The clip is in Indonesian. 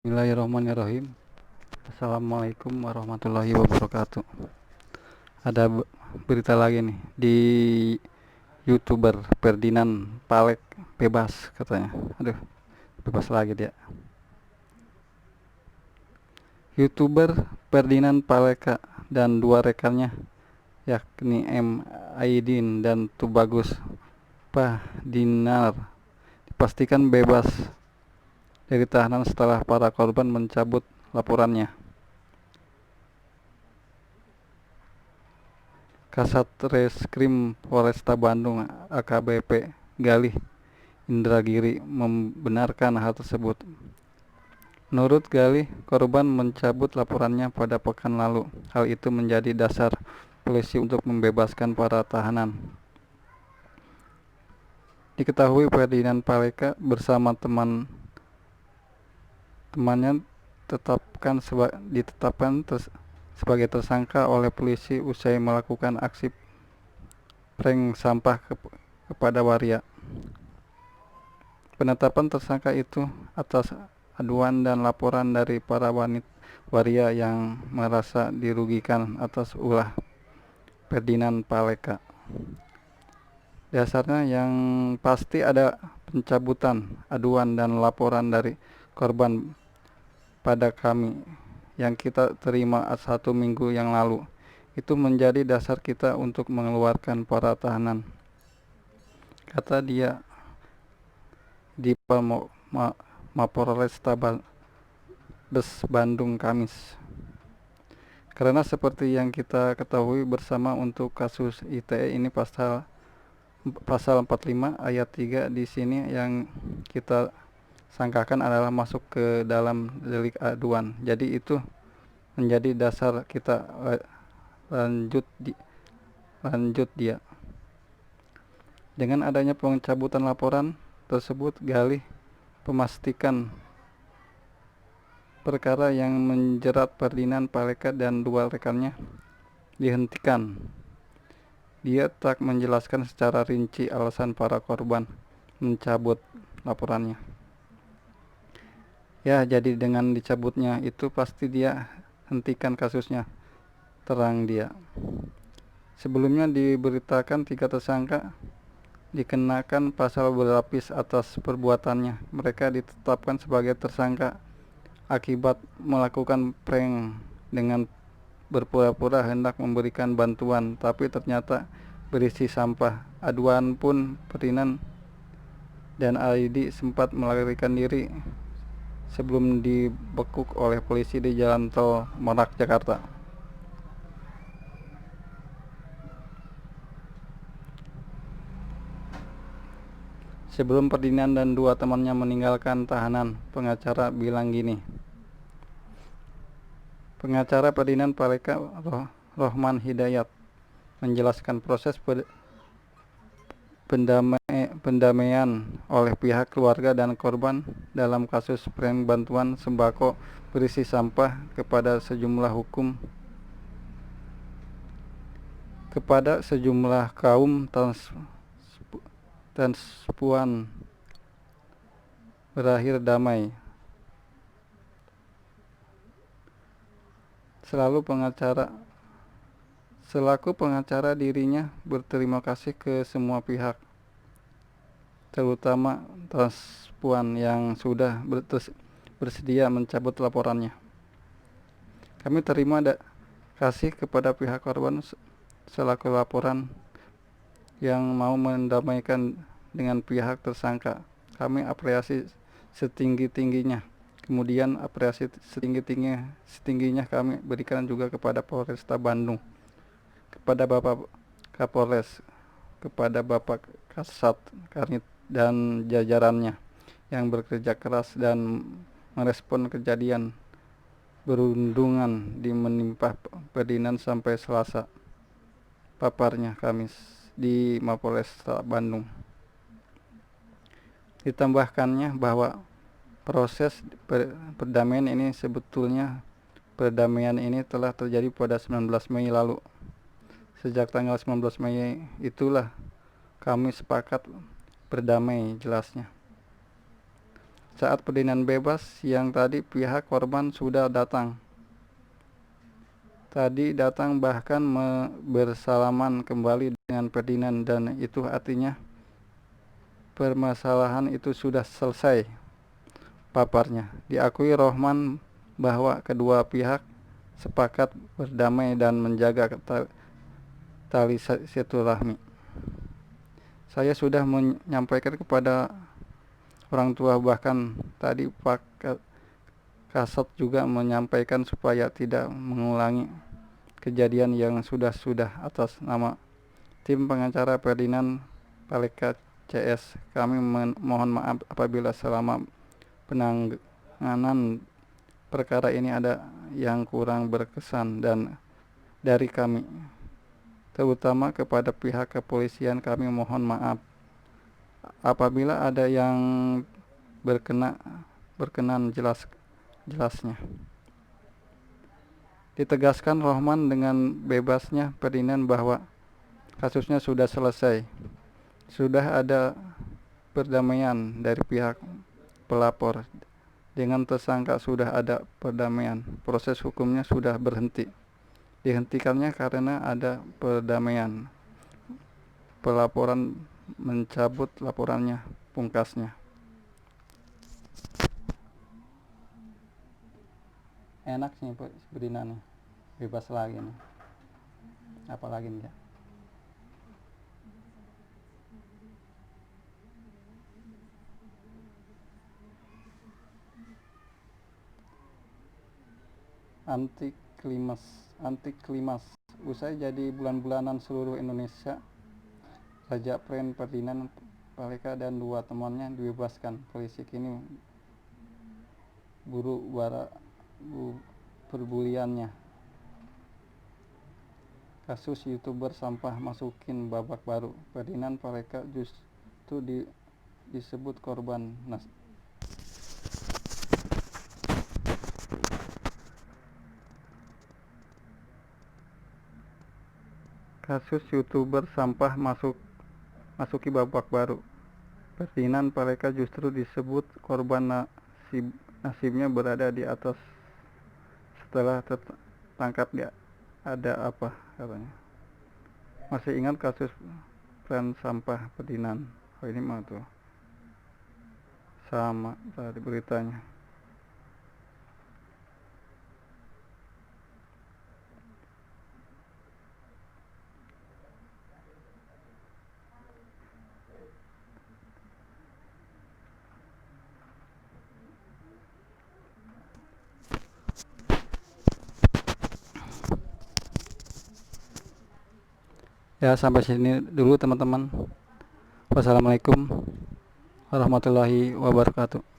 Bismillahirrahmanirrahim. Assalamualaikum warahmatullahi wabarakatuh. Ada berita lagi nih di YouTuber Ferdinand Palek bebas katanya. Aduh, bebas lagi dia. YouTuber Ferdinand Paleka dan dua rekannya yakni M. Aidin dan Tubagus Pahdinar dipastikan bebas dari tahanan setelah para korban mencabut laporannya. Kasat Reskrim Polresta Bandung AKBP Galih Indragiri membenarkan hal tersebut. Menurut Galih, korban mencabut laporannya pada pekan lalu. Hal itu menjadi dasar polisi untuk membebaskan para tahanan. Diketahui Ferdinand Paleka bersama temannya ditetapkan sebagai tersangka oleh polisi usai melakukan aksi prank sampah kepada waria. Penetapan tersangka itu atas aduan dan laporan dari para waria yang merasa dirugikan atas ulah Ferdinand Paleka. Dasarnya yang pasti ada pencabutan aduan dan laporan dari korban pada kami yang kita terima 1 minggu yang lalu. Itu menjadi dasar kita untuk mengeluarkan para tahanan, kata dia di Mapolresta Bandung Kamis. Karena seperti yang kita ketahui bersama, untuk kasus ITE ini pasal 45 ayat 3 di sini yang kita sangkakan adalah masuk ke dalam delik aduan. Jadi itu menjadi dasar kita lanjut dia. Dengan adanya pencabutan laporan tersebut, Galih memastikan perkara yang menjerat Ferdinand Paleka dan dua rekannya dihentikan. Dia tak menjelaskan secara rinci alasan para korban mencabut laporannya. Ya, jadi dengan dicabutnya itu pasti dia hentikan kasusnya, terang dia. Sebelumnya diberitakan 3 tersangka dikenakan pasal berlapis atas perbuatannya. Mereka ditetapkan sebagai tersangka akibat melakukan prank dengan berpura-pura hendak memberikan bantuan, tapi ternyata berisi sampah. Aduan pun Ferdinand dan Aidi sempat melarikan diri sebelum dibekuk oleh polisi di Jalan Tol Merak, Jakarta. Sebelum Ferdinand dan dua temannya meninggalkan tahanan, pengacara bilang gini. Pengacara Ferdinand Paleka Rohman Hidayat menjelaskan proses pendamaian oleh pihak keluarga dan korban dalam kasus prank bantuan sembako berisi sampah kepada sejumlah kaum transpuan berakhir damai. Selaku pengacara dirinya berterima kasih ke semua pihak, terutama transpuan yang sudah bersedia mencabut laporannya. Kami terima kasih kepada pihak korban selaku laporan yang mau mendamaikan dengan pihak tersangka. Kami apresiasi setinggi-tingginya. Kemudian apresiasi setingginya kami berikan juga kepada Polresta Bandung, kepada Bapak Kapolres, kepada Bapak Kasat Karnit dan jajarannya yang bekerja keras dan merespon kejadian berundungan di menimpa Ferdinand sampai Selasa paparnya Kamis di Mapolresta Bandung. Ditambahkannya bahwa proses perdamaian ini telah terjadi pada 19 Mei lalu. Sejak tanggal 19 Mei itulah kami sepakat berdamai, jelasnya. Saat Ferdinand bebas, yang tadi pihak korban sudah datang. Tadi datang bahkan bersalaman kembali dengan Ferdinand, dan itu artinya permasalahan itu sudah selesai, paparnya. Diakui Rohman bahwa kedua pihak sepakat berdamai dan menjaga tali silaturahmi. Saya sudah menyampaikan kepada orang tua, bahkan tadi Pak Kasat juga menyampaikan supaya tidak mengulangi kejadian yang sudah atas nama tim pengacara Ferdinand Paleka CS. Kami mohon maaf apabila selama penanganan perkara ini ada yang kurang berkesan dan dari kami, terutama kepada pihak kepolisian, kami mohon maaf apabila ada yang berkenan jelasnya. Ditegaskan Rohman dengan bebasnya Ferdinand bahwa kasusnya sudah selesai. Sudah ada perdamaian dari pihak pelapor. Dengan tersangka sudah ada perdamaian. Proses hukumnya sudah berhenti. Dihentikannya karena ada perdamaian. Pelaporan mencabut laporannya, pungkasnya. Enak sih Ferdinand nih, bebas lagi nih. Apalagi nih ya. Anti klimas. Usai jadi bulan-bulanan seluruh Indonesia, Raja Pren Ferdinand Paleka dan dua temannya dibebaskan. Polisi kini buru perbuliannya. Kasus YouTuber sampah masukin babak baru. Ferdinand Paleka justru disebut korban Kasus YouTuber sampah masuki babak baru. Ferdinand Paleka justru disebut korban, nasibnya berada di atas setelah tertangkap. Dia ada apa katanya. Masih ingat kasus prank sampah Ferdinand? Oh, ini mah tuh sama tadi beritanya. Ya, sampai sini dulu teman-teman. Wassalamualaikum warahmatullahi wabarakatuh.